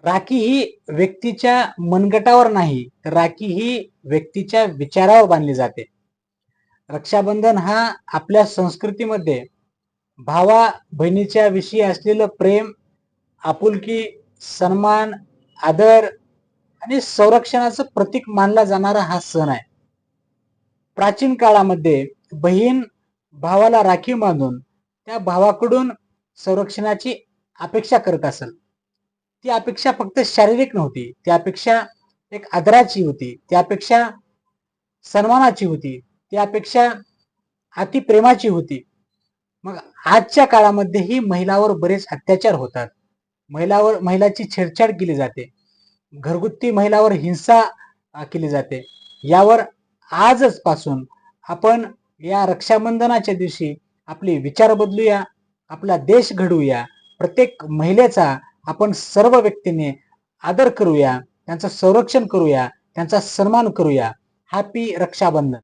राखी ही व्यक्तीच्या मनगटावर नाही, तर राखी ही व्यक्तीच्या विचारावर बांधली जाते. रक्षाबंधन हा आपल्या संस्कृतीमध्ये भावा बहिणीच्या विषयी असलेलं प्रेम, आपुलकी, सन्मान, आदर आणि संरक्षणाचं प्रतीक मानला जाणारा हा सण आहे. प्राचीन काळामध्ये बहीण भावाला राखी बांधून त्या भावाकडून संरक्षणाची अपेक्षा करत असेल. ती अपेक्षा फक्त शारीरिक नव्हती, ती अपेक्षा एक आदराची होती, ती अपेक्षा सन्मानाची होती, ती अपेक्षा अतिप्रेमाची होती. मग आजच्या काळामध्येही महिलावर बरेच अत्याचार होतात. महिलाची छेडछाड केली जाते. घरगुती महिलावर हिंसा केली जाते. यावर आजच पासून आपण या रक्षाबंधनाच्या दिवशी आपले विचार बदलूया, आपला देश घडवूया. प्रत्येक महिलेचा आपण सर्व व्यक्तीने आदर करूया, त्यांचं संरक्षण करूया, त्यांचा सन्मान करूया. हॅपी रक्षाबंधन.